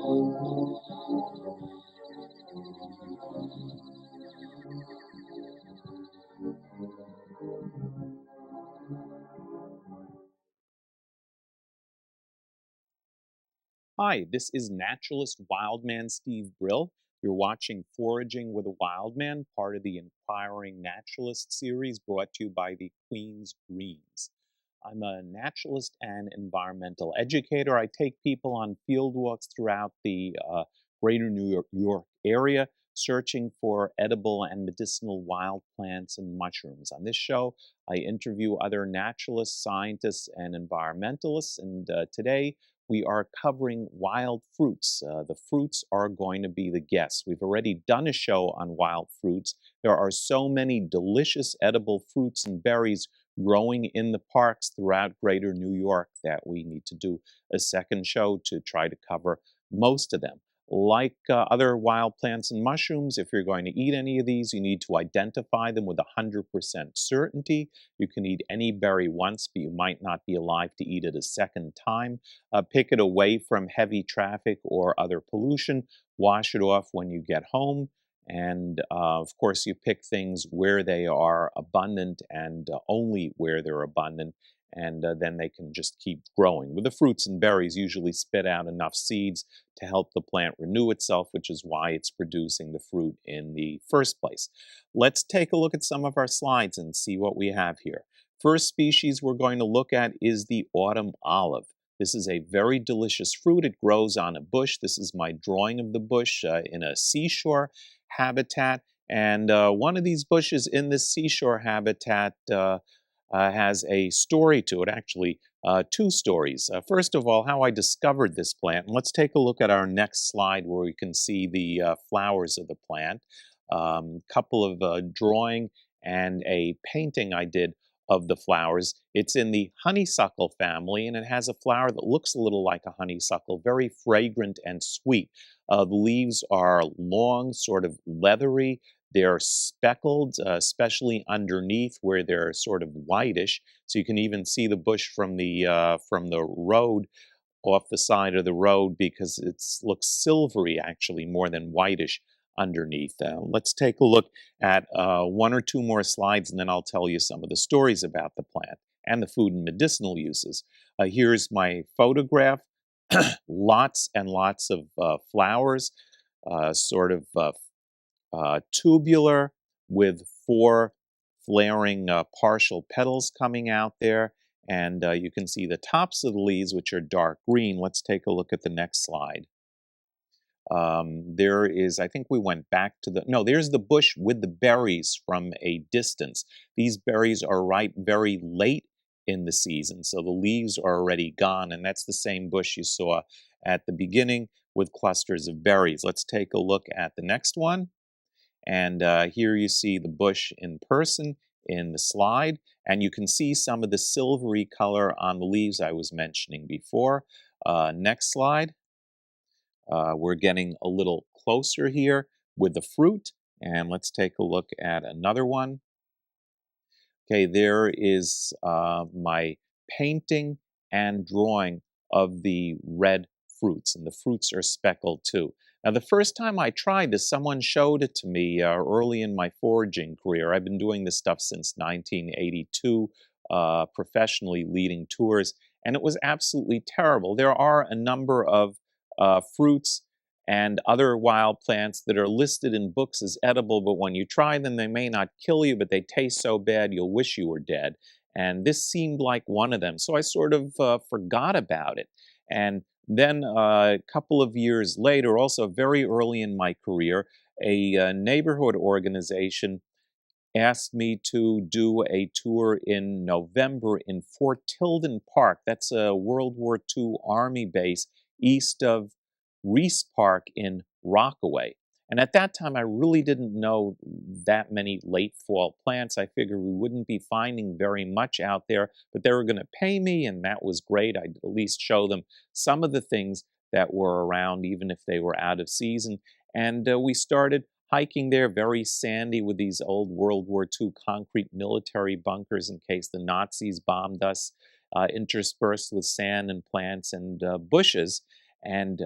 Hi, this is naturalist wildman Steve Brill. You're watching Foraging with a Wildman, part of the Inquiring Naturalist series brought to you by the Queen's Greens. I'm a naturalist and environmental educator. I take people on field walks throughout the greater New York area, searching for edible and medicinal wild plants and mushrooms. On this show, I interview other naturalists, scientists, and environmentalists, and today we are covering wild fruits. The fruits are going to be the guests. We've already done a show on wild fruits. There are so many delicious edible fruits and berries growing in the parks throughout greater New York that we need to do a second show to try to cover most of them. Like other wild plants and mushrooms, if you're going to eat any of these, you need to identify them with 100% certainty. You can eat any berry once, but you might not be alive to eat it a second time. Pick it away from heavy traffic or other pollution. Wash it off when you get home. And of course, you pick things where they are abundant and only where they're abundant. And then they can just keep growing. With the fruits and berries, usually spit out enough seeds to help the plant renew itself, which is why it's producing the fruit in the first place. Let's take a look at some of our slides and see what we have here. First species we're going to look at is the autumn olive. This is a very delicious fruit. It grows on a bush. This is my drawing of the bush in a seashore habitat. And one of these bushes in this seashore habitat has a story to it, actually two stories. First of all, how I discovered this plant. And let's take a look at our next slide where we can see the flowers of the plant. Couple of drawing and a painting I did of the flowers. It's in the honeysuckle family, and it has a flower that looks a little like a honeysuckle, very fragrant and sweet. The leaves are long, sort of leathery. They're speckled, especially underneath where they're sort of whitish. So you can even see the bush from the road, off the side of the road, because it looks silvery actually more than whitish underneath. Let's take a look at one or two more slides, and then I'll tell you some of the stories about the plant and the food and medicinal uses. Here's my photograph. Lots and lots of flowers, sort of tubular with four flaring partial petals coming out there. And you can see the tops of the leaves, which are dark green. Let's take a look at the next slide. There is, I think we went back to no, there's the bush with the berries from a distance. These berries are ripe very late in the season, so the leaves are already gone, and that's the same bush you saw at the beginning with clusters of berries. Let's take a look at the next one. And here you see the bush in person in the slide, and you can see some of the silvery color on the leaves I was mentioning before. Next slide. We're getting a little closer here with the fruit, and let's take a look at another one. Okay, there is my painting and drawing of the red fruits, and the fruits are speckled too. Now, the first time I tried this, someone showed it to me early in my foraging career. I've been doing this stuff since 1982, professionally leading tours, and it was absolutely terrible. There are a number of fruits and other wild plants that are listed in books as edible, but when you try them, they may not kill you, but they taste so bad you'll wish you were dead. And this seemed like one of them, so I sort of forgot about it. And then a couple of years later, also very early in my career, a neighborhood organization asked me to do a tour in November in Fort Tilden Park. That's a World War II Army base east of Rhus Park in Rockaway. And at that time, I really didn't know that many late fall plants. I figured we wouldn't be finding very much out there, but they were going to pay me, and that was great. I'd at least show them some of the things that were around, even if they were out of season. And we started hiking there, very sandy, with these old World War II concrete military bunkers in case the Nazis bombed us, interspersed with sand and plants and bushes. And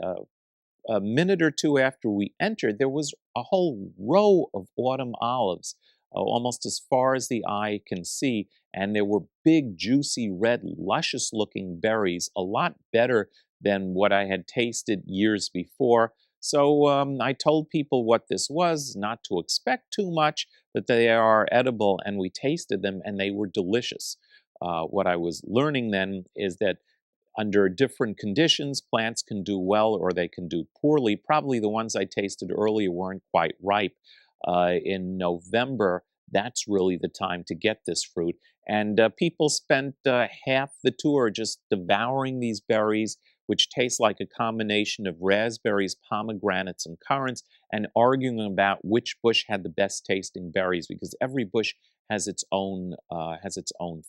a minute or two after we entered, there was a whole row of autumn olives, almost as far as the eye can see, and there were big, juicy, red, luscious-looking berries, a lot better than what I had tasted years before. So I told people what this was, not to expect too much, but they are edible, and we tasted them, and they were delicious. What I was learning then is that under different conditions, plants can do well or they can do poorly. Probably the ones I tasted earlier weren't quite ripe. In November, that's really the time to get this fruit. And people spent half the tour just devouring these berries, which taste like a combination of raspberries, pomegranates, and currants, and arguing about which bush had the best tasting berries because every bush has its own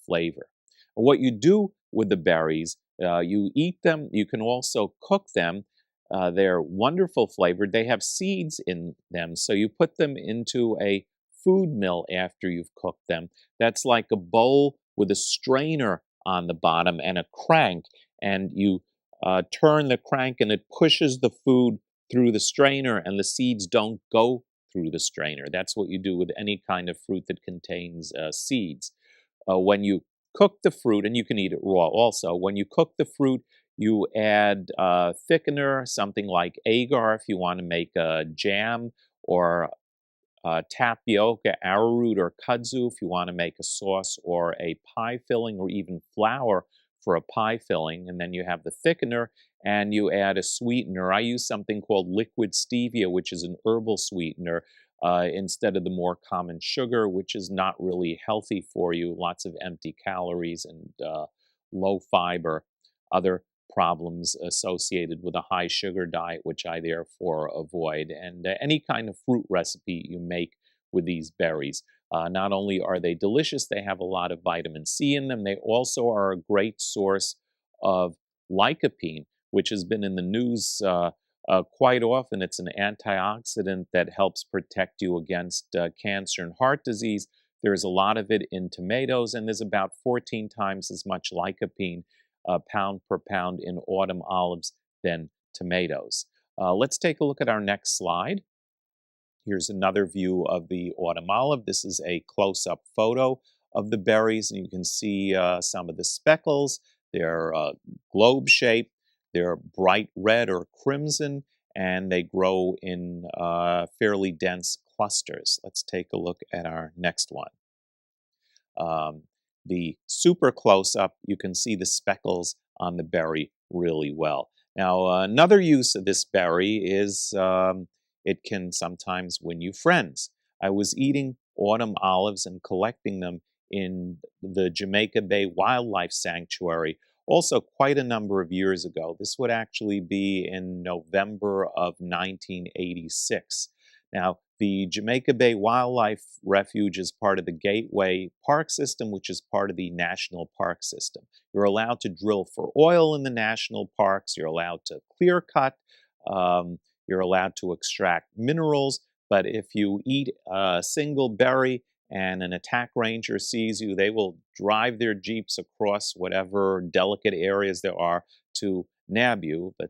flavor. What you do with the berries, you eat them. You can also cook them. They're wonderful flavored. They have seeds in them, so you put them into a food mill after you've cooked them. That's like a bowl with a strainer on the bottom and a crank, and you turn the crank and it pushes the food through the strainer, and the seeds don't go through the strainer. That's what you do with any kind of fruit that contains seeds. When you cook the fruit, and you can eat it raw also, when you cook the fruit, you add thickener, something like agar if you want to make a jam, or tapioca, arrowroot, or kudzu if you want to make a sauce or a pie filling, or even flour for a pie filling. And then you have the thickener, and you add a sweetener. I use something called liquid stevia, which is an herbal sweetener, instead of the more common sugar, which is not really healthy for you. Lots of empty calories and low fiber. Other problems associated with a high sugar diet, which I therefore avoid. And any kind of fruit recipe you make with these berries. Not only are they delicious, they have a lot of vitamin C in them, they also are a great source of lycopene, which has been in the news quite often. It's an antioxidant that helps protect you against cancer and heart disease. There's a lot of it in tomatoes, and there's about 14 times as much lycopene pound per pound in autumn olives than tomatoes. Let's take a look at our next slide. Here's another view of the autumn olive. This is a close-up photo of the berries, and you can see some of the speckles. They're globe-shaped, they're bright red or crimson, and they grow in fairly dense clusters. Let's take a look at our next one. The super close-up, you can see the speckles on the berry really well. Now, another use of this berry is it can sometimes win you friends. I was eating autumn olives and collecting them in the Jamaica Bay Wildlife Sanctuary also quite a number of years ago. This would actually be in November of 1986. Now, the Jamaica Bay Wildlife Refuge is part of the Gateway Park System, which is part of the National Park System. You're allowed to drill for oil in the national parks. You're allowed to clear cut. You're allowed to extract minerals. But if you eat a single berry and an attack ranger sees you, they will drive their jeeps across whatever delicate areas there are to nab you. But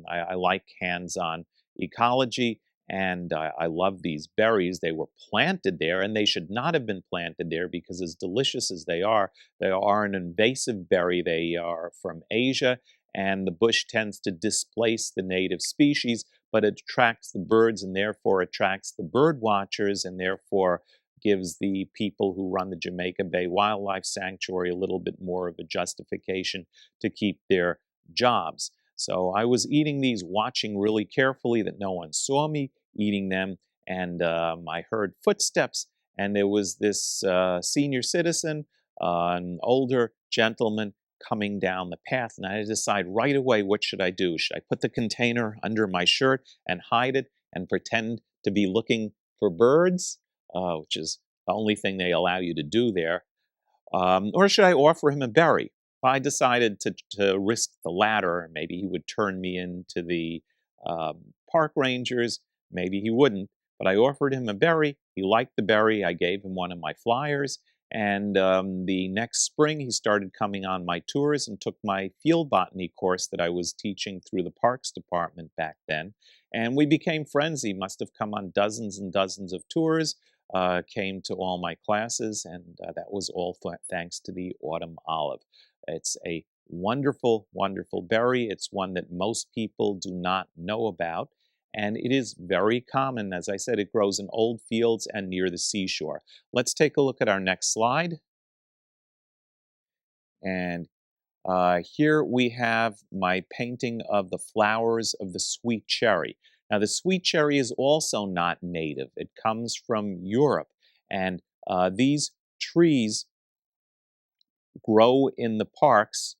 I like hands-on ecology. And I love these berries. They were planted there, and they should not have been planted there because as delicious as they are an invasive berry. They are from Asia, and the bush tends to displace the native species, but it attracts the birds and therefore attracts the bird watchers and therefore gives the people who run the Jamaica Bay Wildlife Sanctuary a little bit more of a justification to keep their jobs. So I was eating these, watching really carefully that no one saw me eating them, and I heard footsteps, and there was this senior citizen, an older gentleman, coming down the path, and I had to decide right away, what should I do? Should I put the container under my shirt and hide it and pretend to be looking for birds, which is the only thing they allow you to do there, or should I offer him a berry? I decided to risk the latter. Maybe he would turn me into the park rangers. Maybe he wouldn't. But I offered him a berry. He liked the berry. I gave him one of my flyers. And the next spring, he started coming on my tours and took my field botany course that I was teaching through the parks department back then. And we became friends. He must have come on dozens and dozens of tours, came to all my classes, and that was all thanks to the autumn olive. It's a wonderful, wonderful berry. It's one that most people do not know about. And it is very common. As I said, it grows in old fields and near the seashore. Let's take a look at our next slide. And here we have my painting of the flowers of the sweet cherry. Now, the sweet cherry is also not native. It comes from Europe. And these trees grow in the parks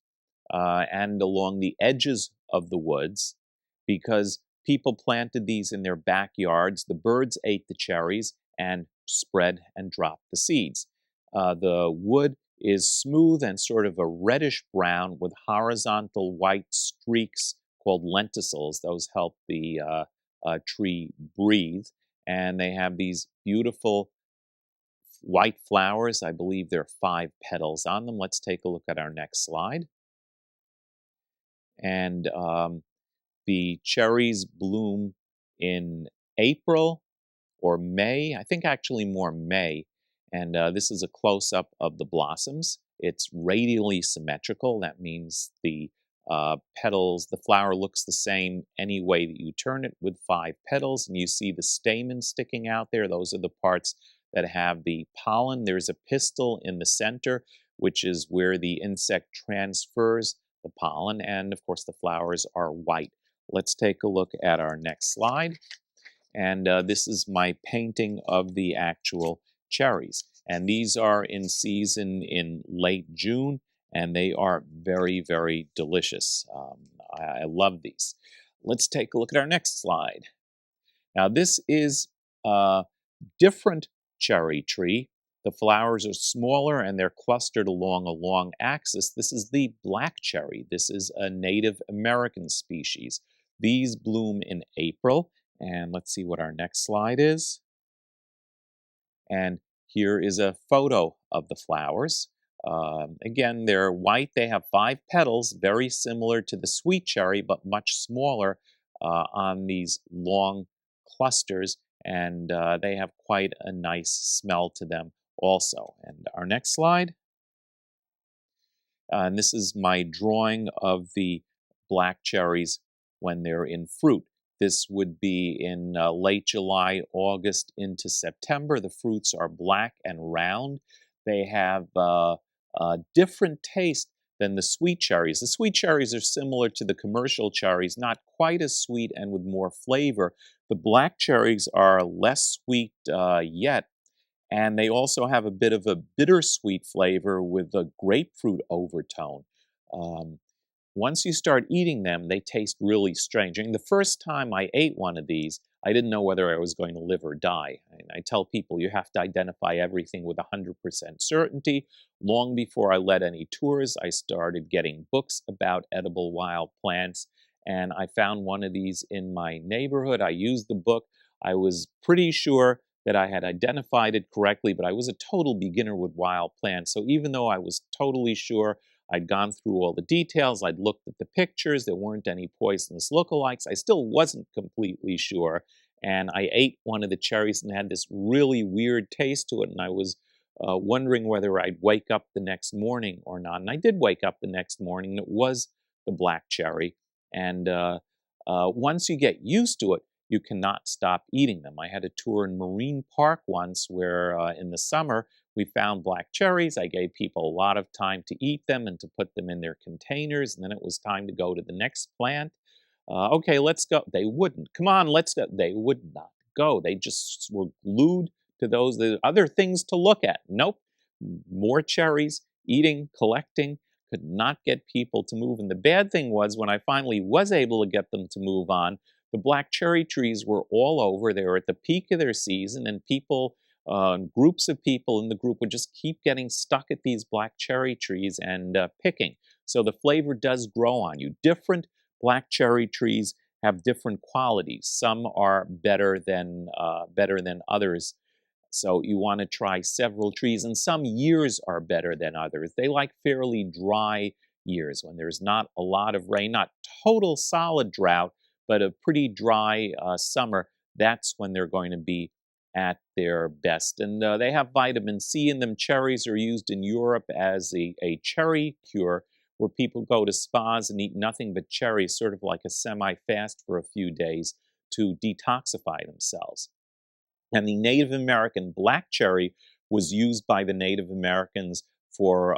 and along the edges of the woods because people planted these in their backyards. The birds ate the cherries and spread and dropped the seeds. The wood is smooth and sort of a reddish brown with horizontal white streaks called lenticels. Those help the tree breathe. And they have these beautiful white flowers. I believe there are 5 petals on them. Let's take a look at our next slide. And the cherries bloom in April or May. I think actually more May. And this is a close-up of the blossoms. It's radially symmetrical. That means the petals, the flower looks the same any way that you turn it with 5 petals. And you see the stamen sticking out there. Those are the parts that have the pollen. There's a pistil in the center, which is where the insect transfers the pollen. And of course, the flowers are white. Let's take a look at our next slide. And this is my painting of the actual cherries. And these are in season in late June, and they are very, very delicious. I love these. Let's take a look at our next slide. Now, this is a different cherry tree. The flowers are smaller and they're clustered along a long axis. This is the black cherry. This is a Native American species. These bloom in April. And let's see what our next slide is. And here is a photo of the flowers. Again, they're white. They have 5 petals, very similar to the sweet cherry, but much smaller on these long clusters. And they have quite a nice smell to them also. And our next slide. And this is my drawing of the black cherries when they're in fruit. This would be in late July, August into September. The fruits are black and round. They have a different taste than the sweet cherries. The sweet cherries are similar to the commercial cherries, not quite as sweet and with more flavor. The black cherries are less sweet yet, and they also have a bit of a bittersweet flavor with a grapefruit overtone. Once you start eating them, they taste really strange. And the first time I ate one of these, I didn't know whether I was going to live or die. And I tell people you have to identify everything with 100% certainty. Long before I led any tours, I started getting books about edible wild plants. And I found one of these in my neighborhood. I used the book. I was pretty sure that I had identified it correctly, but I was a total beginner with wild plants. So even though I was totally sure, I'd gone through all the details, I'd looked at the pictures, there weren't any poisonous lookalikes, I still wasn't completely sure. And I ate one of the cherries and had this really weird taste to it, and I was wondering whether I'd wake up the next morning or not. And I did wake up the next morning, and it was the black cherry. And once you get used to it, you cannot stop eating them. I had a tour in Marine Park once where in the summer, we found black cherries. I gave people a lot of time to eat them and to put them in their containers. And then it was time to go to the next plant. Okay, let's go. They wouldn't. Come on, let's go. They would not go. They just were glued to those other things to look at. Nope. More cherries, eating, collecting, could not get people to move. And the bad thing was when I finally was able to get them to move on, the black cherry trees were all over. They were at the peak of their season, and people groups of people in the group would just keep getting stuck at these black cherry trees and picking. So the flavor does grow on you. Different black cherry trees have different qualities. Some are better than others. So you want to try several trees, and some years are better than others. They like fairly dry years when there's not a lot of rain, not total solid drought, but a pretty dry summer. That's when they're going to be at their best. And they have vitamin C in them. Cherries are used in Europe as a cherry cure, where people go to spas and eat nothing but cherries, sort of like a semi-fast for a few days to detoxify themselves. And the Native American black cherry was used by the Native Americans for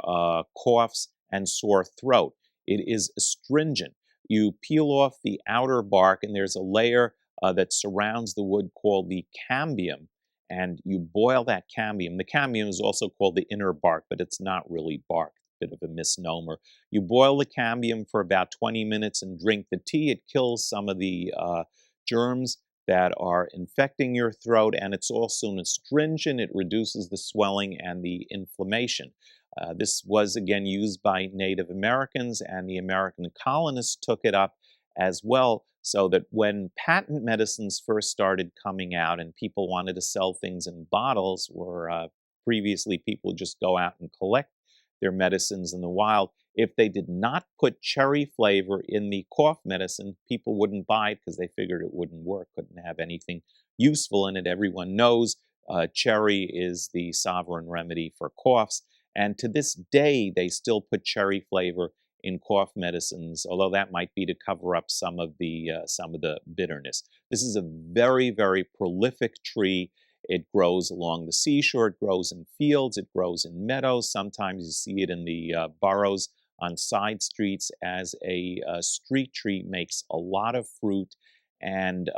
coughs and sore throat. It is astringent. You peel off the outer bark, and there's a layer that surrounds the wood called the cambium, and you boil that cambium. The cambium is also called the inner bark, but it's not really bark. Bit of a misnomer. You boil the cambium for about 20 minutes and drink the tea. It kills some of the germs that are infecting your throat, and it's also an astringent. It reduces the swelling and the inflammation. This was again used by Native Americans, and the American colonists took it up as well, so that when patent medicines first started coming out and people wanted to sell things in bottles, where previously people would just go out and collect their medicines in the wild, if they did not put cherry flavor in the cough medicine, people wouldn't buy it because they figured it wouldn't work, couldn't have anything useful in it. Everyone knows cherry is the sovereign remedy for coughs, and to this day, they still put cherry flavor in cough medicines, although that might be to cover up some of the bitterness. This is a very, very prolific tree. It grows along the seashore, it grows in fields, it grows in meadows. Sometimes you see it in the burrows on side streets as a street tree. Makes a lot of fruit, and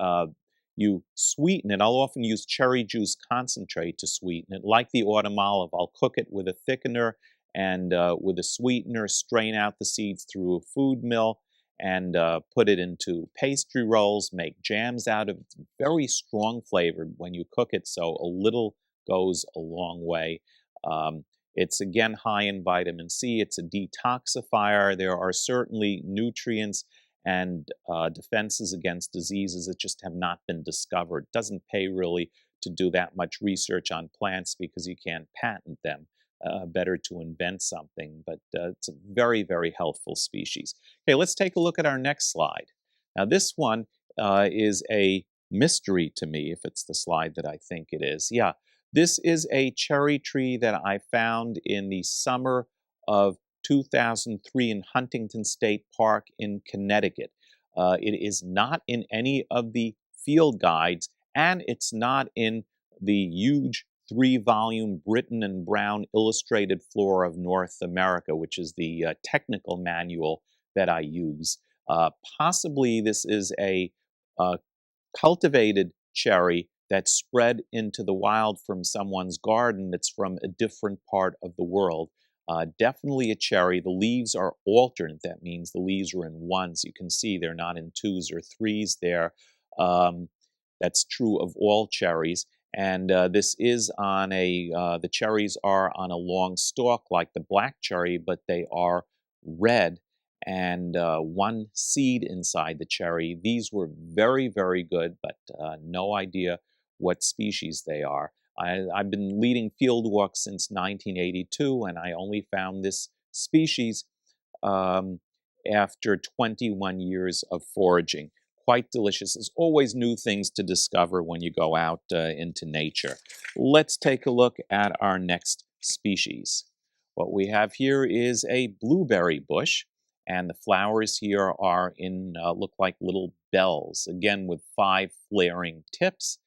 you sweeten it. I'll often use cherry juice concentrate to sweeten it. Like the autumn olive, I'll cook it with a thickener and with a sweetener, strain out the seeds through a food mill, and put it into pastry rolls, make jams out of it. It's very strong flavored when you cook it, so a little goes a long way. It's again high in vitamin C. It's a detoxifier. There are certainly nutrients and defenses against diseases that just have not been discovered. It doesn't pay really to do that much research on plants because you can't patent them. Better to invent something, but it's a very, very healthful species. Okay, let's take a look at our next slide. Now, this one is a mystery to me, if it's the slide that I think it is. Yeah, this is a cherry tree that I found in the summer of 2003 in Huntington State Park in Connecticut. It is not in any of the field guides, and it's not in the huge 3-volume Britton and Brown Illustrated Flora of North America, which is the technical manual that I use. Possibly this is a cultivated cherry that's spread into the wild from someone's garden that's from a different part of the world. Definitely a cherry. The leaves are alternate. That means the leaves are in ones. You can see they're not in twos or threes there. That's true of all cherries. And this is on the cherries are on a long stalk like the black cherry, but they are red and one seed inside the cherry. These were very, very good, but no idea what species they are. I've been leading field walks since 1982, and I only found this species after 21 years of foraging. Quite delicious. There's always new things to discover when you go out into nature. Let's take a look at our next species. What we have here is a blueberry bush, and the flowers here are look like little bells, again with 5 flaring tips.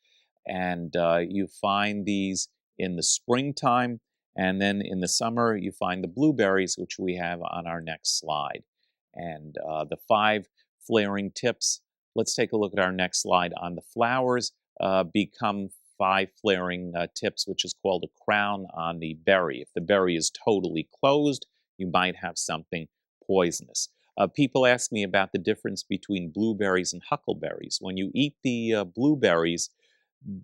And you find these in the springtime, and then in the summer you find the blueberries, which we have on our next slide. And the 5 flaring tips, let's take a look at our next slide. On the flowers become 5 flaring tips, which is called a crown on the berry. If the berry is totally closed, you might have something poisonous. People ask me about the difference between blueberries and huckleberries. When you eat the blueberries,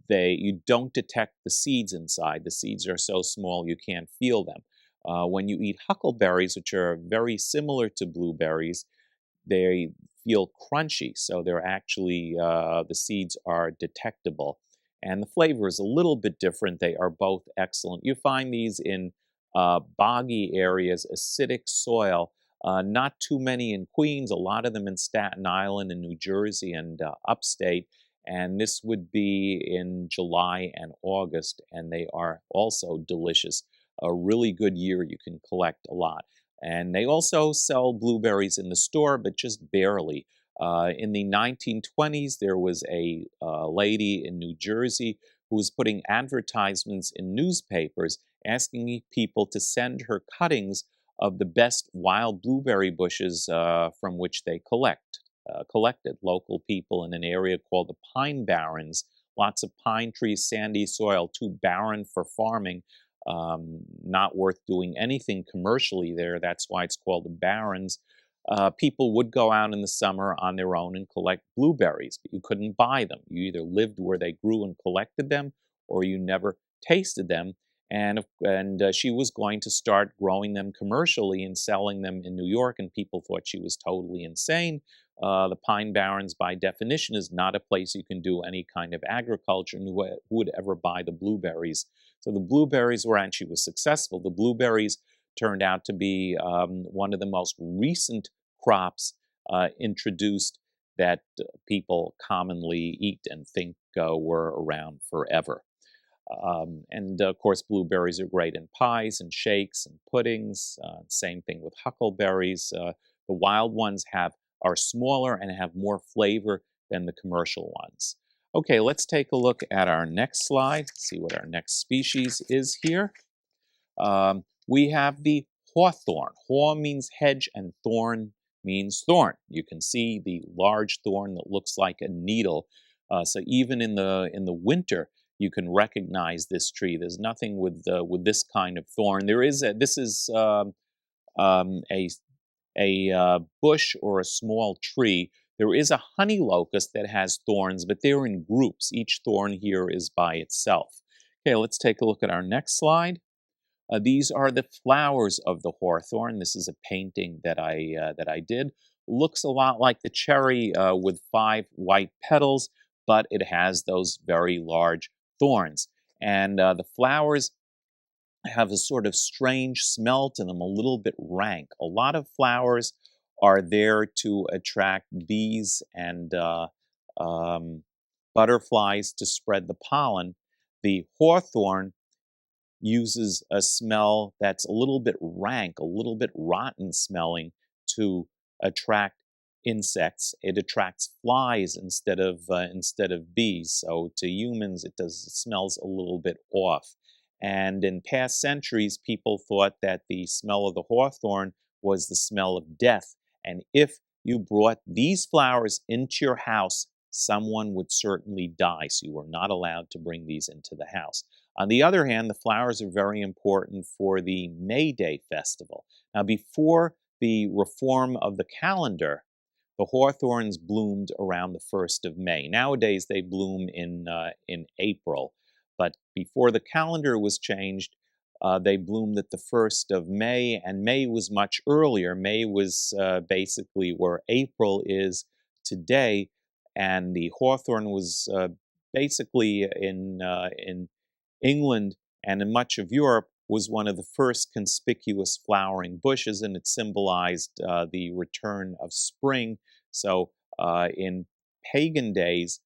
you don't detect the seeds inside. The seeds are so small you can't feel them. When you eat huckleberries, which are very similar to blueberries, they feel crunchy, so they're actually the seeds are detectable. and the flavor is a little bit different. They are both excellent. You find these in boggy areas, acidic soil. Not too many in Queens, a lot of them in Staten Island and New Jersey and upstate. And this would be in July and August, and they are also delicious. A really good year, you can collect a lot. And they also sell blueberries in the store, but just barely. In the 1920s, there was a lady in New Jersey who was putting advertisements in newspapers asking people to send her cuttings of the best wild blueberry bushes from which they collected. Local people in an area called the Pine Barrens, lots of pine trees, sandy soil, too barren for farming, not worth doing anything commercially there. That's why it's called the Barrens. People would go out in the summer on their own and collect blueberries, but you couldn't buy them. You either lived where they grew and collected them, or you never tasted them. And she was going to start growing them commercially and selling them in New York, and people thought she was totally insane. The Pine Barrens, by definition, is not a place you can do any kind of agriculture, and who would ever buy the blueberries? So the blueberries were actually successful. The blueberries turned out to be one of the most recent crops introduced that people commonly eat and think were around forever. And of course, blueberries are great in pies and shakes and puddings. Same thing with huckleberries. The wild ones are smaller and have more flavor than the commercial ones. Okay, let's take a look at our next slide, see what our next species is here. We have the hawthorn. Haw means hedge and thorn means thorn. You can see the large thorn that looks like a needle. So even in the winter, you can recognize this tree. There's nothing with this kind of thorn. This is a bush or a small tree. There is a honey locust that has thorns, but they're in groups. Each thorn here is by itself. Okay, let's take a look at our next slide. These are the flowers of the hawthorn. This is a painting that I did. Looks a lot like the cherry with 5 white petals, but it has those very large thorns. And the flowers have a sort of strange smell to them, a little bit rank. A lot of flowers are there to attract bees and butterflies to spread the pollen. The hawthorn uses a smell that's a little bit rank, a little bit rotten smelling to attract insects. It attracts flies instead of bees. So to humans, it smells a little bit off. And in past centuries, people thought that the smell of the hawthorn was the smell of death. And if you brought these flowers into your house, someone would certainly die. So you were not allowed to bring these into the house. On the other hand, the flowers are very important for the May Day festival. Now, before the reform of the calendar, the hawthorns bloomed around the 1st of May. Nowadays, they bloom in April. But before the calendar was changed, they bloomed at the 1st of May, and May was much earlier. May was basically where April is today, and the hawthorn was basically in England and in much of Europe was one of the first conspicuous flowering bushes, and it symbolized the return of spring. So in pagan days,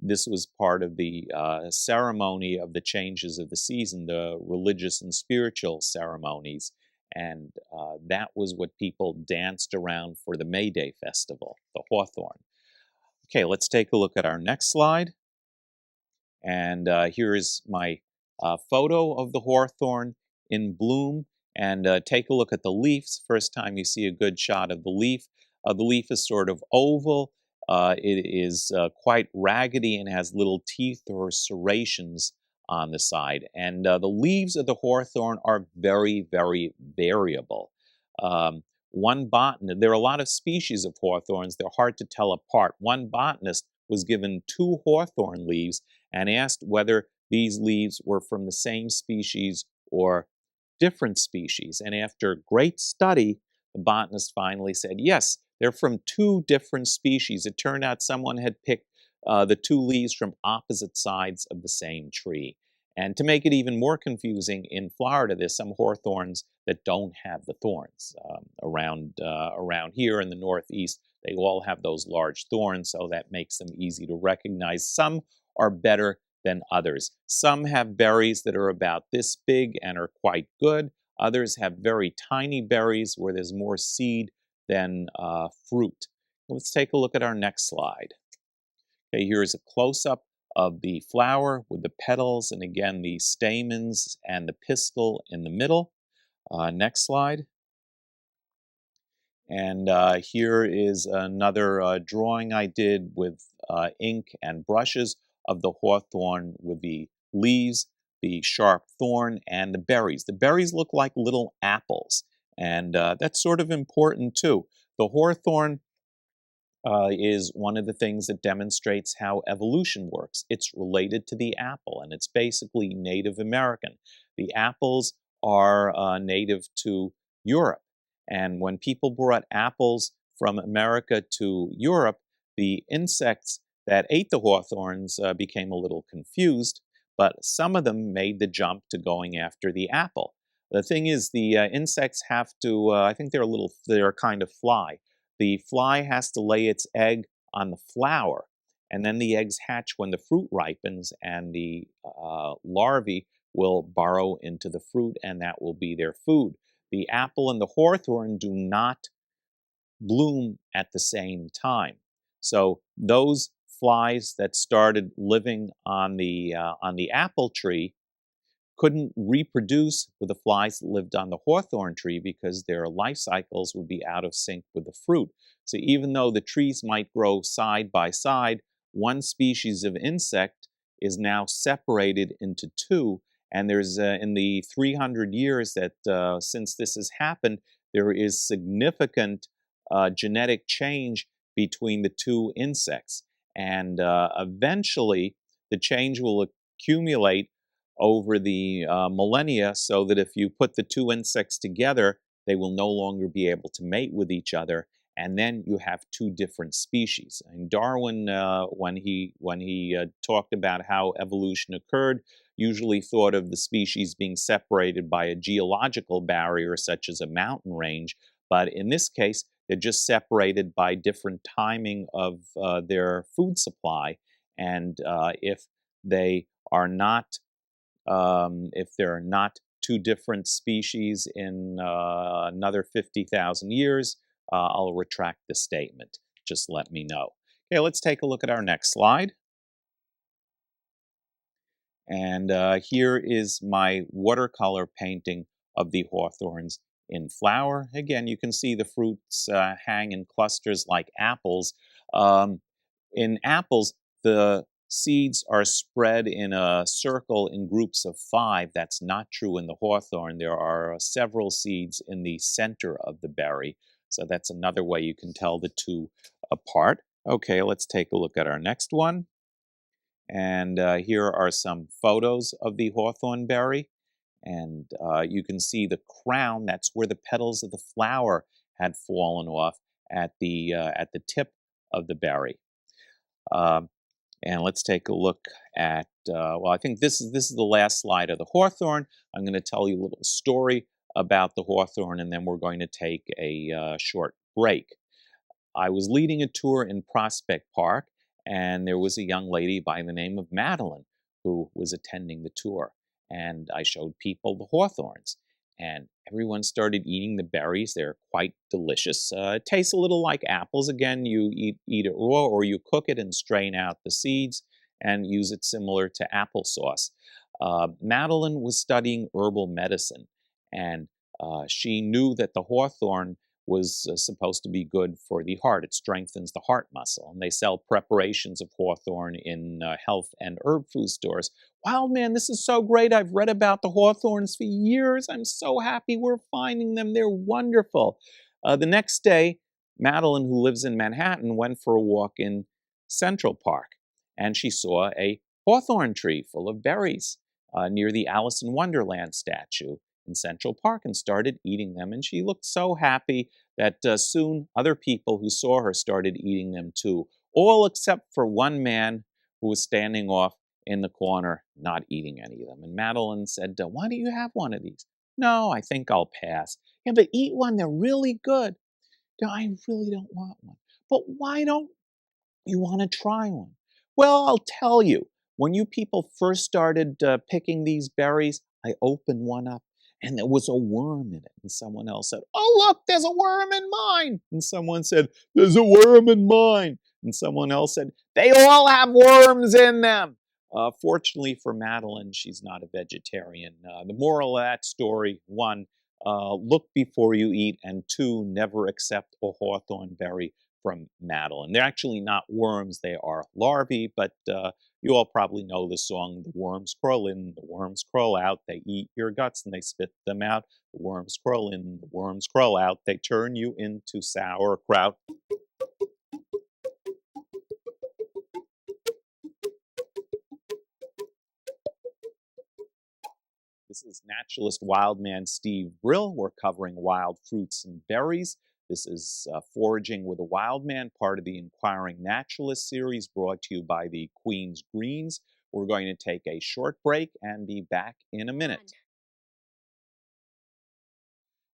this was part of the ceremony of the changes of the season, the religious and spiritual ceremonies. And that was what people danced around for the May Day festival, the hawthorn. Okay, let's take a look at our next slide. And here is my photo of the hawthorn in bloom. And take a look at the leaves. First time you see a good shot of the leaf. The leaf is sort of oval. It is quite raggedy and has little teeth or serrations on the side. And the leaves of the hawthorn are very, very variable. There are a lot of species of hawthorns. They're hard to tell apart. One botanist was given 2 hawthorn leaves and asked whether these leaves were from the same species or different species. And after great study, the botanist finally said, yes, they're from 2 different species. It turned out someone had picked the two leaves from opposite sides of the same tree. And to make it even more confusing, in Florida, there's some hawthorns that don't have the thorns. Around here in the Northeast, they all have those large thorns, so that makes them easy to recognize. Some are better than others. Some have berries that are about this big and are quite good. Others have very tiny berries where there's more seed than fruit. Let's take a look at our next slide. Okay, here's a close-up of the flower with the petals and again the stamens and the pistil in the middle. Next slide. And here is another drawing I did with ink and brushes of the hawthorn with the leaves, the sharp thorn, and the berries. The berries look like little apples, and that's sort of important too. The hawthorn is one of the things that demonstrates how evolution works. It's related to the apple, and it's basically Native American. The apples are native to Europe, and when people brought apples from America to Europe, the insects that ate the hawthorns became a little confused, but some of them made the jump to going after the apple. The thing is, the insects have to, I think they're a kind of fly. The fly has to lay its egg on the flower, and then the eggs hatch when the fruit ripens, and the larvae will burrow into the fruit, and that will be their food. The apple and the hawthorn do not bloom at the same time. So those flies that started living on the apple tree couldn't reproduce with the flies that lived on the hawthorn tree because their life cycles would be out of sync with the fruit. So even though the trees might grow side by side, one species of insect is now separated into two. And there's, in the 300 years that since this has happened, there is significant genetic change between the two insects. And eventually, the change will accumulate over the millennia so that if you put the two insects together, they will no longer be able to mate with each other, and then you have two different species. And Darwin, when he talked about how evolution occurred, usually thought of the species being separated by a geological barrier such as a mountain range, but in this case, they're just separated by different timing of their food supply, and if there are not two different species in another 50,000 years, I'll retract the statement. Just let me know. Okay, let's take a look at our next slide. And here is my watercolor painting of the hawthorns in flower. Again, you can see the fruits hang in clusters like apples. In apples, the seeds are spread in a circle in groups of 5. That's not true in the hawthorn. There are several seeds in the center of the berry. So that's another way you can tell the two apart. Okay, let's take a look at our next one. And here are some photos of the hawthorn berry. And you can see the crown. That's where the petals of the flower had fallen off at the tip of the berry. And let's take a look at, well, I think this is the last slide of the hawthorn. I'm going to tell you a little story about the hawthorn, and then we're going to take a short break. I was leading a tour in Prospect Park, and there was a young lady by the name of Madeline who was attending the tour. And I showed people the hawthorns, and everyone started eating the berries. They're quite delicious. It tastes a little like apples. Again, you eat it raw, or you cook it and strain out the seeds and use it similar to applesauce. Madeline was studying herbal medicine, and she knew that the hawthorn was supposed to be good for the heart. It strengthens the heart muscle. And they sell preparations of hawthorn in health and herb food stores. Wow, man, this is so great. I've read about the hawthorns for years. I'm so happy we're finding them. They're wonderful. The next day, Madeline, who lives in Manhattan, went for a walk in Central Park, and she saw a hawthorn tree full of berries near the Alice in Wonderland statue in Central Park, and started eating them. And she looked so happy that soon other people who saw her started eating them too. all except for one man who was standing off in the corner, not eating any of them. And Madeline said, "Why don't you have one of these?" "No, I think I'll pass." "Yeah, but eat one, they're really good." "No, I really don't want one." "But why don't you want to try one?" "Well, I'll tell you. When you people first started picking these berries, I opened one up and there was a worm in it." And someone else said, "Oh, look, there's a worm in mine." And someone said, "There's a worm in mine." And someone else said, "They all have worms in them." Fortunately for Madeline, she's not a vegetarian. The moral of that story, one, look before you eat, and two, never accept a hawthorn berry from Madeline. They're actually not worms, they are larvae, but you all probably know the song, "The worms crawl in, the worms crawl out, they eat your guts and they spit them out. The worms crawl in, the worms crawl out, they turn you into sauerkraut." This is naturalist wildman Steve Brill. We're covering wild fruits and berries. This is Foraging with a Wildman, part of the Inquiring Naturalist series brought to you by the Queen's Greens. We're going to take a short break and be back in a minute.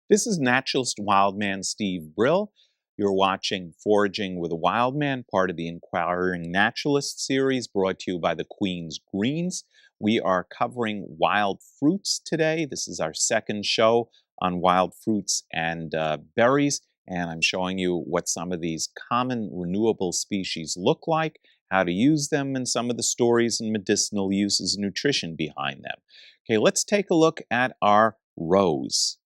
This is naturalist wildman Steve Brill. You're watching Foraging with a Wildman, part of the Inquiring Naturalist series brought to you by the Queen's Greens. We are covering wild fruits today. This is our second show on wild fruits and berries, and I'm showing you what some of these common renewable species look like, how to use them, and some of the stories and medicinal uses and nutrition behind them. Okay, let's take a look at our rose.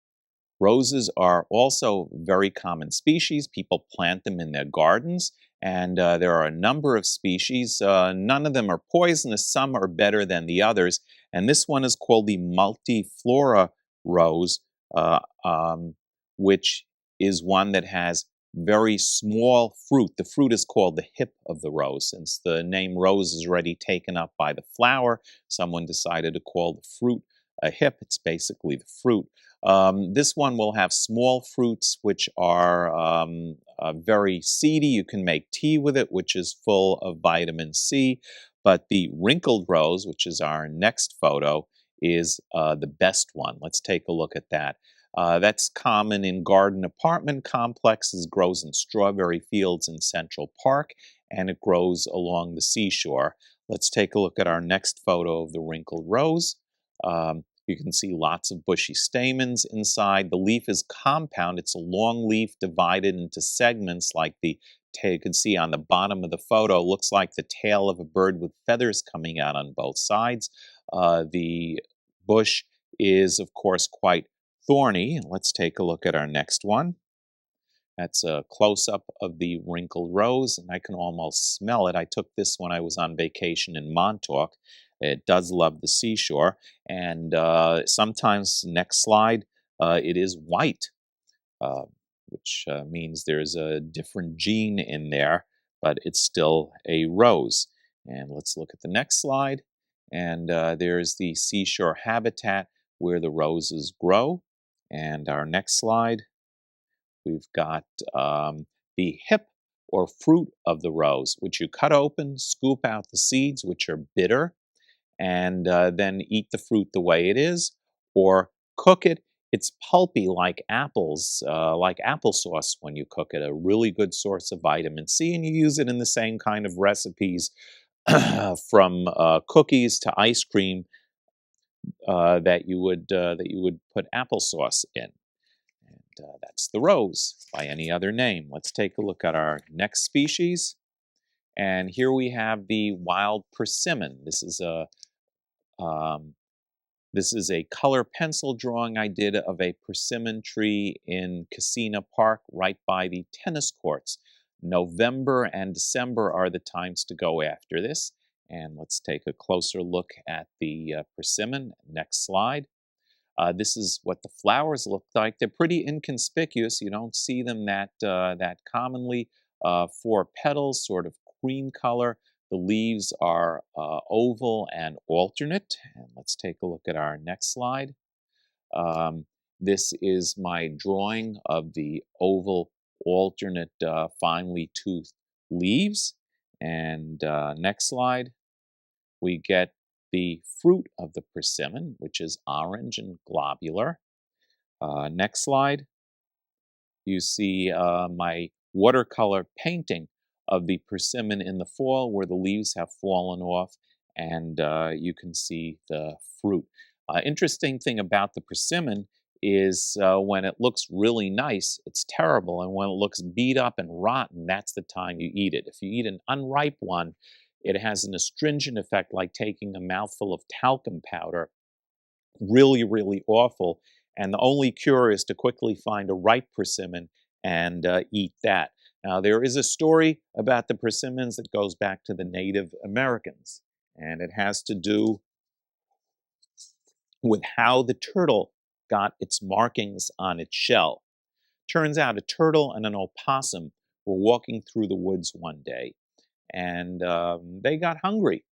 Roses are also very common species. People plant them in their gardens, and there are a number of species. None of them are poisonous. Some are better than the others. And this one is called the multiflora rose, uh, um, which is one that has very small fruit. The fruit is called the hip of the rose. Since the name rose is already taken up by the flower, someone decided to call the fruit a hip. It's basically the fruit. This one will have small fruits, which are very seedy. You can make tea with it, which is full of vitamin C. But the wrinkled rose, which is our next photo, is the best one. Let's take a look at that. That's common in garden apartment complexes, grows in strawberry fields in Central Park, and it grows along the seashore. Let's take a look at our next photo of the wrinkled rose. You can see lots of bushy stamens inside. The leaf is compound. It's a long leaf divided into segments like the tail. You can see on the bottom of the photo, looks like the tail of a bird with feathers coming out on both sides. The bush is, of course, quite thorny. Let's take a look at our next one. That's a close-up of the wrinkled rose, and I can almost smell it. I took this when I was on vacation in Montauk. It does love the seashore, and sometimes, next slide, it is white, uh, which means there's a different gene in there, but it's still a rose. And let's look at the next slide, and there's the seashore habitat where the roses grow. And our next slide, we've got the hip or fruit of the rose, which you cut open, scoop out the seeds, which are bitter, and then eat the fruit the way it is, or cook it. It's pulpy like apples, like applesauce when you cook it, a really good source of vitamin C, and you use it in the same kind of recipes from cookies to ice cream that you would put applesauce in. And that's the rose by any other name. Let's take a look at our next species. And here we have the wild persimmon. Um, this is a color pencil drawing I did of a persimmon tree in Casina Park right by the tennis courts. November and December are the times to go after this. And let's take a closer look at the persimmon. Next slide. This is what the flowers look like. They're pretty inconspicuous. You don't see them that commonly. Four petals, sort of cream color. The leaves are oval and alternate. And let's take a look at our next slide. Um, this is my drawing of the oval alternate finely toothed leaves. And next slide, we get the fruit of the persimmon, which is orange and globular. Next slide, you see my watercolor painting of the persimmon in the fall where the leaves have fallen off, and you can see the fruit. Interesting thing about the persimmon is when it looks really nice, it's terrible, and when it looks beat up and rotten, that's the time you eat it. If you eat an unripe one, it has an astringent effect like taking a mouthful of talcum powder, really, really awful. And the only cure is to quickly find a ripe persimmon and eat that. Now, there is a story about the persimmons that goes back to the Native Americans, and it has to do with how the turtle got its markings on its shell. Turns out a turtle and an opossum were walking through the woods one day, and they got hungry,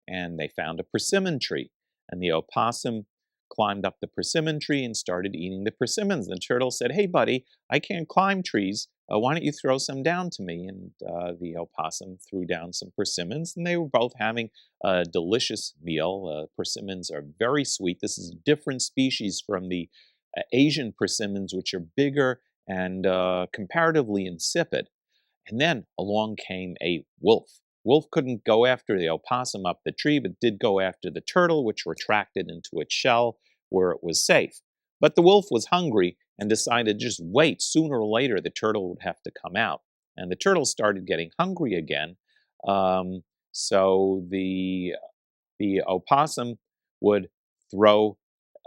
and they found a persimmon tree, and the opossum climbed up the persimmon tree and started eating the persimmons. The turtle said, "Hey, buddy, I can't climb trees. Why don't you throw some down to me?" And the opossum threw down some persimmons, and they were both having a delicious meal. Persimmons are very sweet. This is a different species from the Asian persimmons, which are bigger and comparatively insipid. And then along came a wolf. Wolf couldn't go after the opossum up the tree, but did go after the turtle, which retracted into its shell where it was safe. But the wolf was hungry and decided to just wait. Sooner or later, the turtle would have to come out. And the turtle started getting hungry again. So the opossum would throw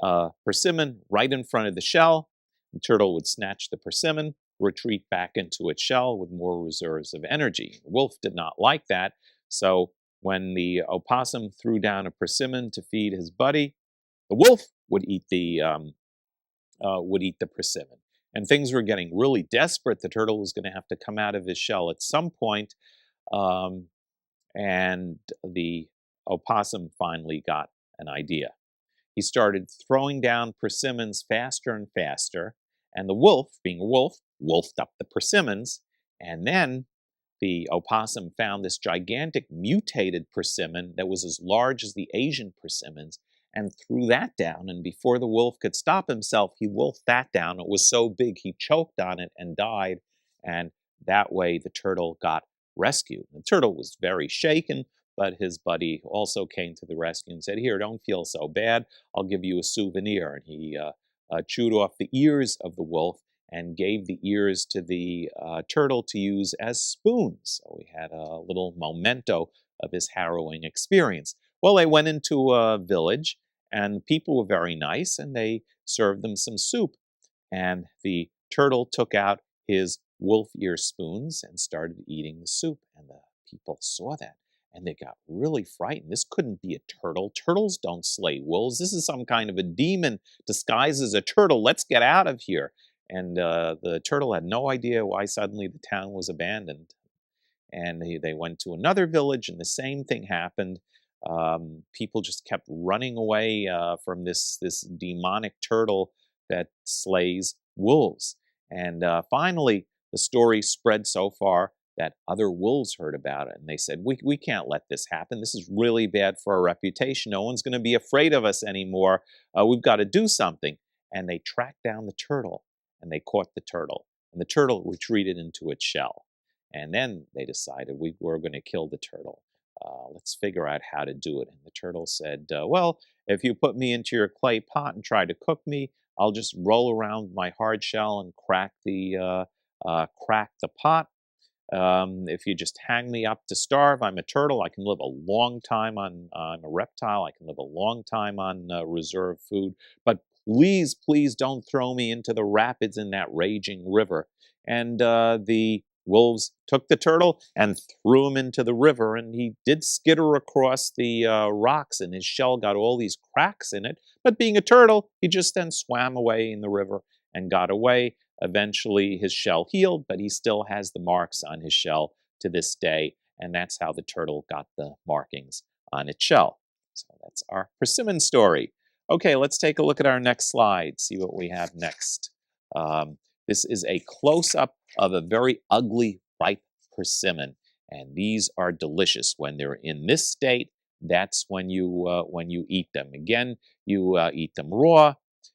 a persimmon right in front of the shell. The turtle would snatch the persimmon, retreat back into its shell with more reserves of energy. The wolf did not like that, so when the opossum threw down a persimmon to feed his buddy, the wolf would eat the persimmon. And things were getting really desperate. The turtle was going to have to come out of his shell at some point, um, and the opossum finally got an idea. He started throwing down persimmons faster and faster, and the wolf, being a wolf, wolfed up the persimmons, and then the opossum found this gigantic mutated persimmon that was as large as the Asian persimmons and threw that down. And before the wolf could stop himself, he wolfed that down. It was so big he choked on it and died. And that way the turtle got rescued. The turtle was very shaken, but his buddy also came to the rescue and said, "Here, don't feel so bad. I'll give you a souvenir." And he chewed off the ears of the wolf and gave the ears to the turtle to use as spoons. So we had a little memento of his harrowing experience. Well, they went into a village, and the people were very nice, and they served them some soup. And the turtle took out his wolf ear spoons and started eating the soup. And the people saw that, and they got really frightened. This couldn't be a turtle. Turtles don't slay wolves. This is some kind of a demon disguised as a turtle. Let's get out of here. And the turtle had no idea why suddenly the town was abandoned. And they went to another village, and the same thing happened. People just kept running away from this demonic turtle that slays wolves. And finally, the story spread so far that other wolves heard about it, and they said, we can't let this happen. This is really bad for our reputation. No one's going to be afraid of us anymore. We've got to do something. And they tracked down the turtle, and they caught the turtle. And the turtle retreated into its shell. And then they decided we were going to kill the turtle. Let's figure out how to do it. And the turtle said, well, if you put me into your clay pot and try to cook me, I'll just roll around my hard shell and crack the pot. If you just hang me up to starve, I'm a turtle. I can live a long time I'm a reptile. I can live a long time on reserve food. But please, please don't throw me into the rapids in that raging river. And the wolves took the turtle and threw him into the river, and he did skitter across the rocks, and his shell got all these cracks in it. But being a turtle, he just then swam away in the river and got away. Eventually, his shell healed, but he still has the marks on his shell to this day, and that's how the turtle got the markings on its shell. So that's our persimmon story. Okay, let's take a look at our next slide, see what we have next. This is a close-up of a very ugly ripe persimmon, And these are delicious. When they're in this state, that's when you eat them. Again, you eat them raw.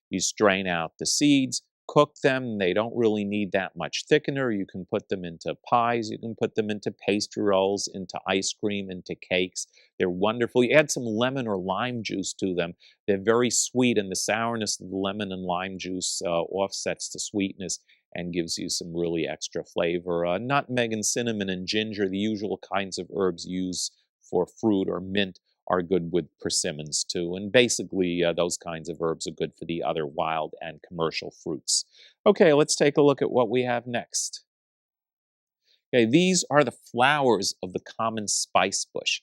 You strain out the seeds, cook them. They don't really need that much thickener. You can put them into pies. You can put them into pastry rolls, into ice cream, into cakes. They're wonderful. You add some lemon or lime juice to them. They're very sweet, and the sourness of the lemon and lime juice offsets the sweetness and gives you some really extra flavor. Nutmeg and cinnamon and ginger, the usual kinds of herbs used for fruit or mint, are good with persimmons too. And basically, those kinds of herbs are good for the other wild and commercial fruits. Okay, let's take a look at what we have next. Okay, these are the flowers of the common spice bush.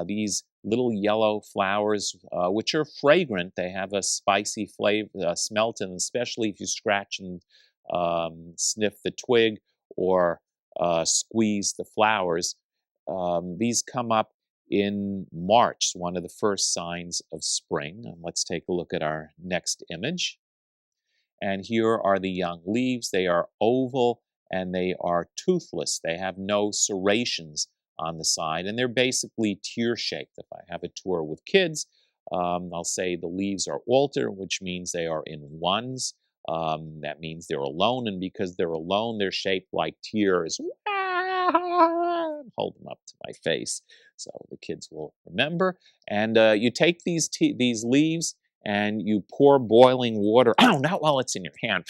These little yellow flowers, which are fragrant, they have a spicy flavor, smell to them, especially if you scratch and sniff the twig or squeeze the flowers. These come up in March, one of the first signs of spring. And let's take a look at our next image. And here are the young leaves. They are oval and they are toothless. They have no serrations on the side, and they're basically tear-shaped. If I have a tour with kids, I'll say the leaves are alternate, which means they are in ones. That means they're alone, and because they're alone, they're shaped like tears. Hold them up to my face so the kids will remember. And you take these leaves and you pour boiling water. Oh, not while it's in your hand.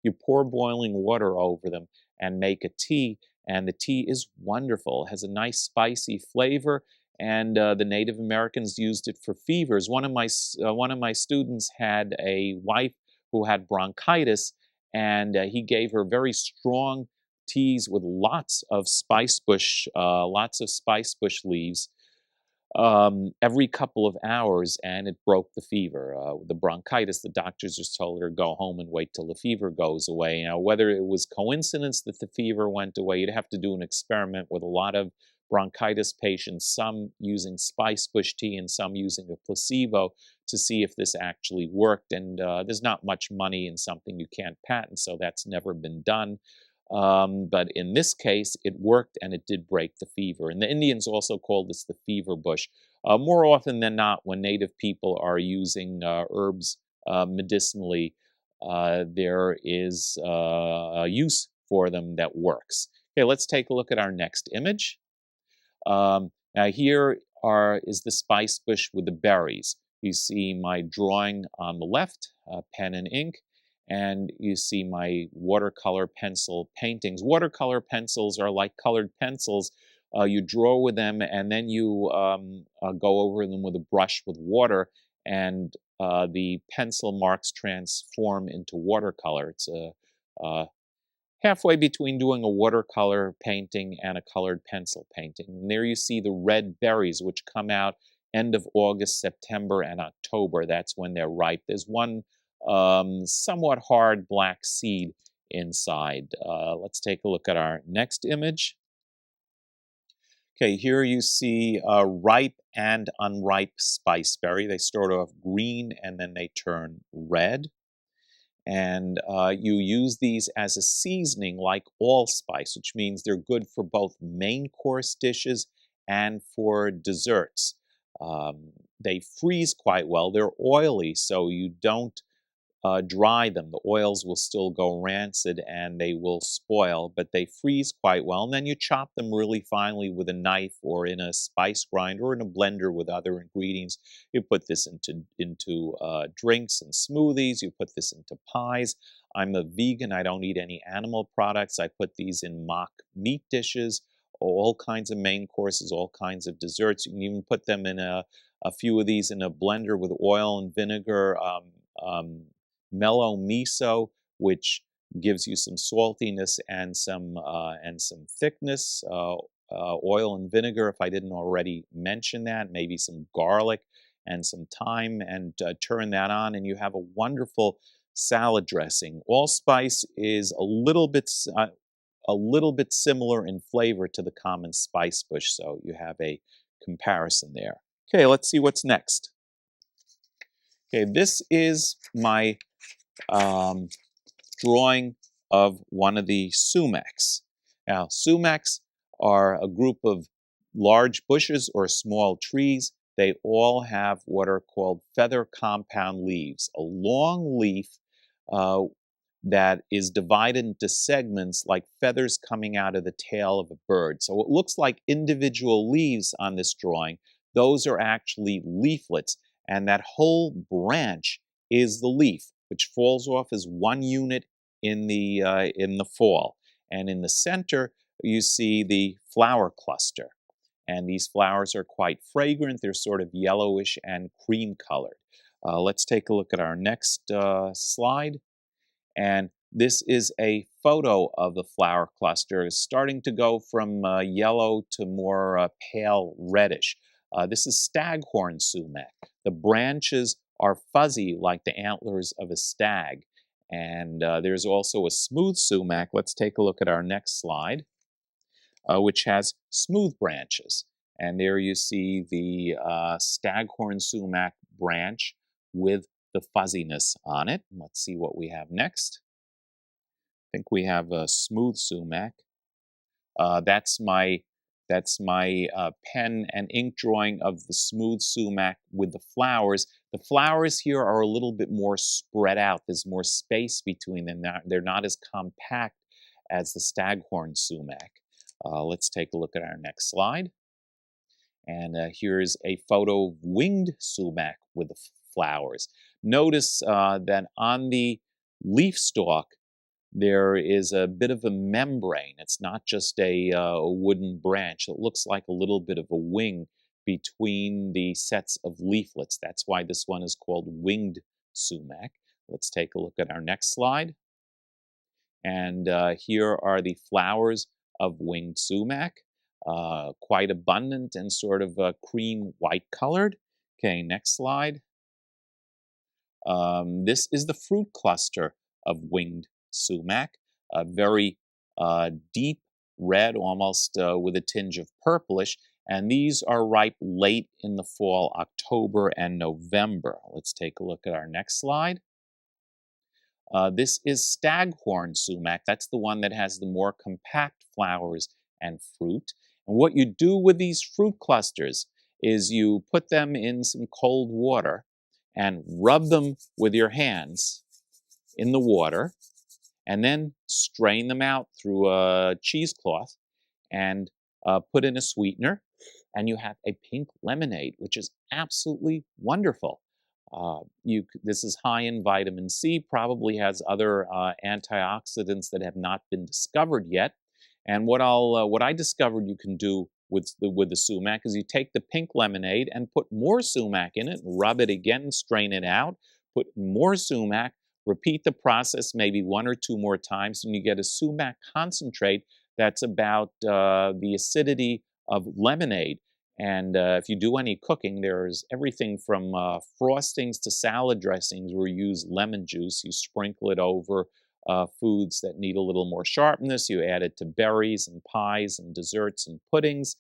You pour boiling water over them and make a tea. And the tea is wonderful. It has a nice spicy flavor. And the Native Americans used it for fevers. One of my students had a wife who had bronchitis, and he gave her very strong teas with lots of spice bush leaves every couple of hours, and it broke the fever. The bronchitis, the doctors just told her go home and wait till the fever goes away. Now, whether it was coincidence that the fever went away, you'd have to do an experiment with a lot of bronchitis patients, some using spice bush tea and some using a placebo to see if this actually worked. And there's not much money in something you can't patent, so that's never been done. But in this case, it worked and it did break the fever. And the Indians also called this the fever bush. More often than not, when native people are using herbs medicinally, there is a use for them that works. Okay, let's take a look at our next image. Now here is the spice bush with the berries. You see my drawing on the left, pen and ink, and you see my watercolor pencil paintings. Watercolor pencils are like colored pencils. You draw with them, and then you go over them with a brush with water, and the pencil marks transform into watercolor. It's a halfway between doing a watercolor painting and a colored pencil painting. And there you see the red berries, which come out end of August, September, and October. That's when they're ripe. There's one somewhat hard black seed inside. Let's take a look at our next image. Okay, here you see ripe and unripe spiceberry. They start off green and then they turn red. And you use these as a seasoning like allspice, which means they're good for both main course dishes and for desserts. They freeze quite well. They're oily, so you don't dry them. The oils will still go rancid and they will spoil, but they freeze quite well. And then you chop them really finely with a knife or in a spice grinder or in a blender with other ingredients. You put this into drinks and smoothies. You put this into pies. I'm a vegan. I don't eat any animal products. I put these in mock meat dishes, all kinds of main courses, all kinds of desserts. You can even put them in a few of these in a blender with oil and vinegar. Mellow miso, which gives you some saltiness and some thickness. Oil and vinegar, if I didn't already mention that, maybe some garlic and some thyme, and turn that on, and you have a wonderful salad dressing. Allspice is a little bit similar in flavor to the common spice bush, so you have a comparison there. Okay, let's see what's next. Okay, this is my drawing of one of the sumacs. Now, sumacs are a group of large bushes or small trees. They all have what are called feather compound leaves, a long leaf uh, that is divided into segments like feathers coming out of the tail of a bird. So it looks like individual leaves on this drawing. Those are actually leaflets, and that whole branch is the leaf, which falls off as one unit in the fall. And in the center, you see the flower cluster. And these flowers are quite fragrant. They're sort of yellowish and cream colored. Let's take a look at our next slide. And this is a photo of the flower cluster. It's starting to go from yellow to more pale reddish. This is staghorn sumac. The branches are fuzzy like the antlers of a stag. And there's also a smooth sumac. Let's take a look at our next slide, which has smooth branches. And there you see the staghorn sumac branch with the fuzziness on it. Let's see what we have next. I think we have a smooth sumac. That's my pen and ink drawing of the smooth sumac with the flowers. The flowers here are a little bit more spread out. There's more space between them. They're not as compact as the staghorn sumac. Let's take a look at our next slide. And here's a photo of winged sumac with the flowers. Notice that on the leaf stalk, there is a bit of a membrane. It's not just a wooden branch. It looks like a little bit of a wing between the sets of leaflets. That's why this one is called winged sumac. Let's take a look at our next slide. And here are the flowers of winged sumac, quite abundant and sort of cream white colored. Okay, next slide. This is the fruit cluster of winged sumac, a very deep red, almost with a tinge of purplish, and these are ripe late in the fall, October and November. Let's take a look at our next slide. This is staghorn sumac. That's the one that has the more compact flowers and fruit. And what you do with these fruit clusters is you put them in some cold water and rub them with your hands in the water, and then strain them out through a cheesecloth and put in a sweetener, and you have a pink lemonade, which is absolutely wonderful. This is high in vitamin C, probably has other antioxidants that have not been discovered yet. And what I discovered you can do with the sumac is you take the pink lemonade and put more sumac in it, rub it again, strain it out, put more sumac, repeat the process maybe one or two more times, and you get a sumac concentrate that's about the acidity of lemonade. And if you do any cooking, there's everything from frostings to salad dressings where you use lemon juice. You sprinkle it over foods that need a little more sharpness. You add it to berries and pies and desserts and puddings.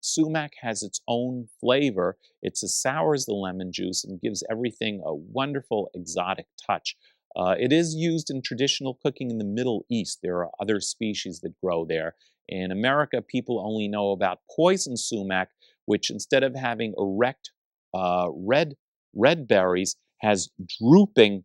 Sumac has its own flavor. It's as sour as the lemon juice and gives everything a wonderful exotic touch. It is used in traditional cooking in the Middle East. There are other species that grow there. In America, people only know about poison sumac, which instead of having erect red berries, has drooping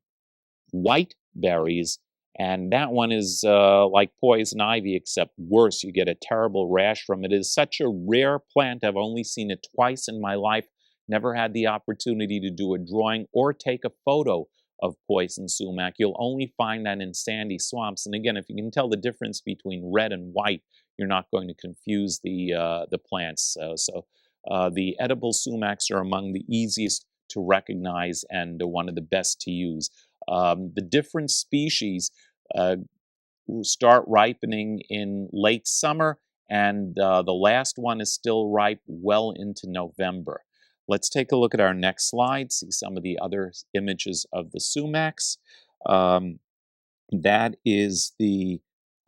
white berries, and that one is like poison ivy, except worse. You get a terrible rash from it. It is such a rare plant. I've only seen it twice in my life. Never had the opportunity to do a drawing or take a photo of poison sumac. You'll only find that in sandy swamps. And again, if you can tell the difference between red and white, you're not going to confuse the plants. The edible sumacs are among the easiest to recognize and one of the best to use. The different species start ripening in late summer, and the last one is still ripe well into November. Let's take a look at our next slide, see some of the other images of the sumacs. That is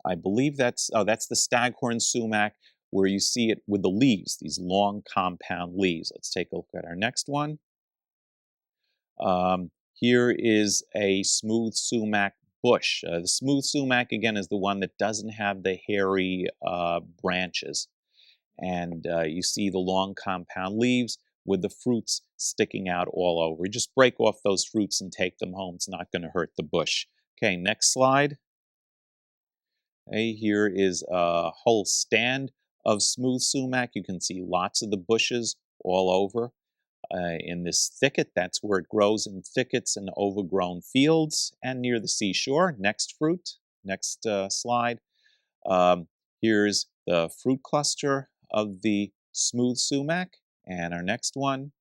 I believe that's the staghorn sumac, where you see it with the leaves, these long compound leaves. Let's take a look at our next one. Here is a smooth sumac bush. The smooth sumac, again, is the one that doesn't have the hairy branches. And you see the long compound leaves with the fruits sticking out all over. You just break off those fruits and take them home. It's not going to hurt the bush. Okay, next slide. Okay, here is a whole stand of smooth sumac. You can see lots of the bushes all over in this thicket. That's where it grows, in thickets and overgrown fields and near the seashore. Next fruit, next slide. Here's the fruit cluster of the smooth sumac. And our next one.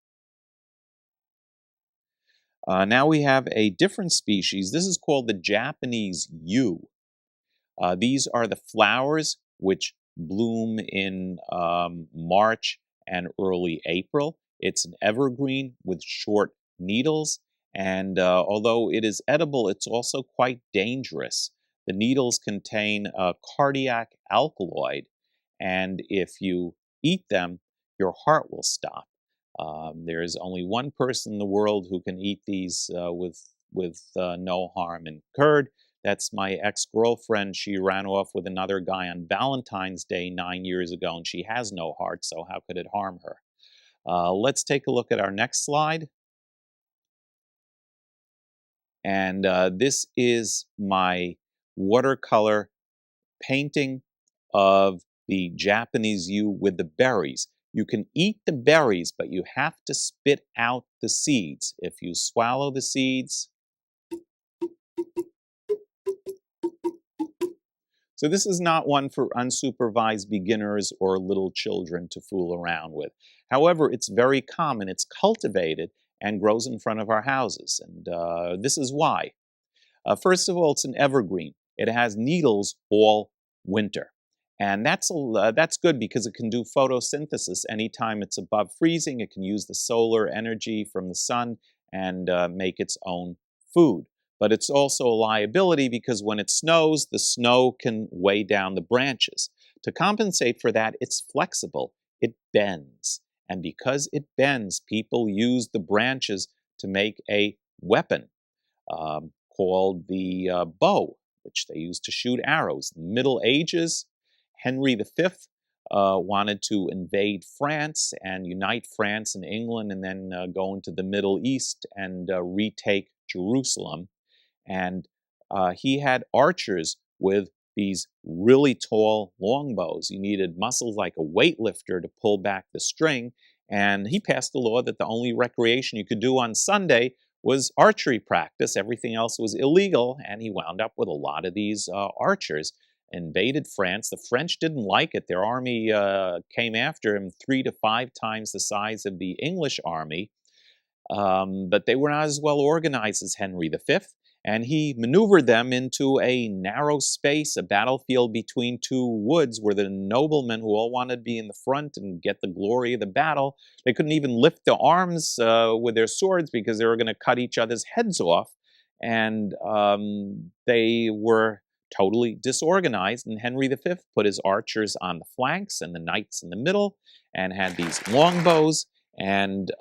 Now we have a different species. This is called the Japanese yew. These are the flowers which bloom in March and early April. It's an evergreen with short needles, and although it is edible, it's also quite dangerous. The needles contain a cardiac alkaloid, and if you eat them, your heart will stop. There is only one person in the world who can eat these with no harm incurred. That's my ex-girlfriend. She ran off with another guy on Valentine's Day 9 years ago, and she has no heart, so how could it harm her? Let's take a look at our next slide. And this is my watercolor painting of the Japanese yew with the berries. You can eat the berries, but you have to spit out the seeds. If you swallow the seeds, so this is not one for unsupervised beginners or little children to fool around with. However, it's very common. It's cultivated and grows in front of our houses. And this is why. First of all, it's an evergreen. It has needles all winter. And that's good because it can do photosynthesis anytime it's above freezing. It can use the solar energy from the sun and make its own food. But it's also a liability because when it snows, the snow can weigh down the branches. To compensate for that, it's flexible. It bends. And because it bends, people use the branches to make a weapon called the bow, which they used to shoot arrows. In the Middle Ages, Henry V wanted to invade France and unite France and England and then go into the Middle East and retake Jerusalem. And he had archers with these really tall longbows. You needed muscles like a weightlifter to pull back the string. And he passed a law that the only recreation you could do on Sunday was archery practice. Everything else was illegal. And he wound up with a lot of these archers. Invaded France. The French didn't like it. Their army came after him 3 to 5 times the size of the English army. But they were not as well organized as Henry V. And he maneuvered them into a narrow space, a battlefield between two woods where the noblemen who all wanted to be in the front and get the glory of the battle, they couldn't even lift their arms with their swords because they were going to cut each other's heads off. And they were totally disorganized. And Henry V put his archers on the flanks and the knights in the middle and had these longbows. And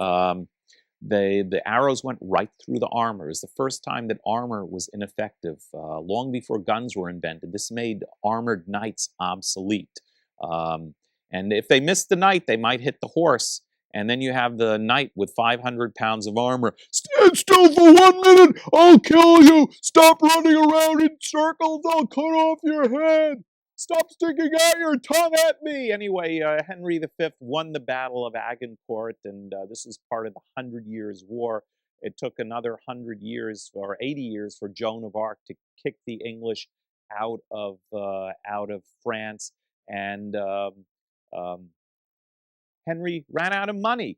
the arrows went right through the armor. It was the first time that armor was ineffective, long before guns were invented. This made armored knights obsolete. And if they missed the knight, they might hit the horse. And then you have the knight with 500 pounds of armor. Stand still for 1 minute! I'll kill you! Stop running around in circles! I'll cut off your head! Stop sticking out your tongue at me! Anyway, Henry V won the Battle of Agincourt, and this is part of the 100 Years' War. It took another 100 years, or 80 years, for Joan of Arc to kick the English out of France, and Henry ran out of money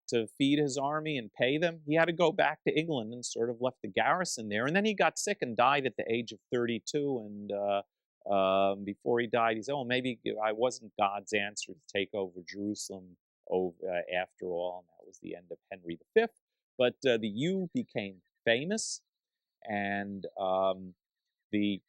to feed his army and pay them. He had to go back to England and sort of left the garrison there. And then he got sick and died at the age of 32. And before he died, he said, oh, maybe I wasn't God's answer to take over Jerusalem after all. And that was the end of Henry V. But the yew became famous. And the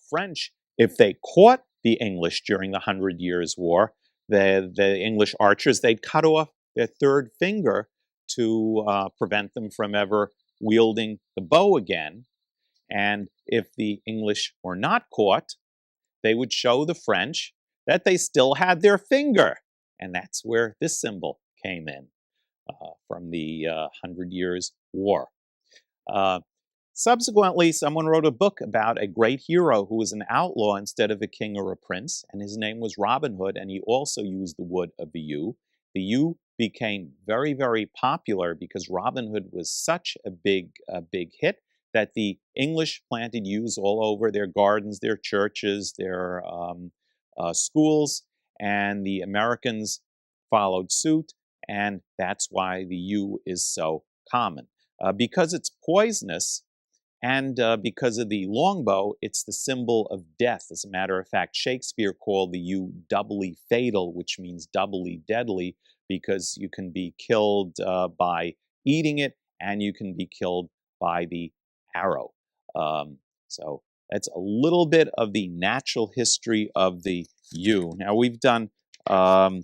French, if they caught the English during the 100 Years' War, the English archers, they'd cut off their third finger to prevent them from ever wielding the bow again. And if the English were not caught, they would show the French that they still had their finger. And that's where this symbol came in from the Hundred Years' War. Uh, Subsequently, someone wrote a book about a great hero who was an outlaw instead of a king or a prince, and his name was Robin Hood, and he also used the wood of the yew. The yew became very, very popular because Robin Hood was such a big hit that the English planted yews all over their gardens, their churches, their schools, and the Americans followed suit, and that's why the yew is so common. Because it's poisonous, and because of the longbow, it's the symbol of death. As a matter of fact, Shakespeare called the yew doubly fatal, which means doubly deadly, because you can be killed by eating it, and you can be killed by the arrow. So that's a little bit of the natural history of the yew. Now, we've done 2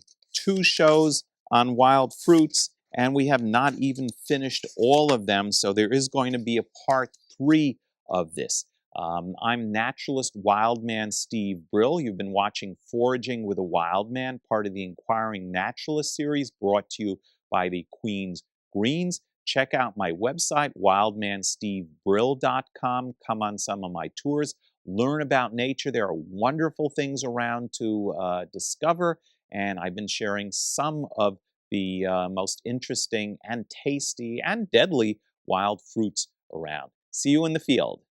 shows on wild fruits, and we have not even finished all of them, so there is going to be a part 3 of this. I'm naturalist wildman Steve Brill. You've been watching Foraging with a Wildman, part of the Inquiring Naturalist series brought to you by the Queen's Greens. Check out my website, wildmanstevebrill.com. Come on some of my tours. Learn about nature. There are wonderful things around to discover, and I've been sharing some of the most interesting and tasty and deadly wild fruits around. See you in the field.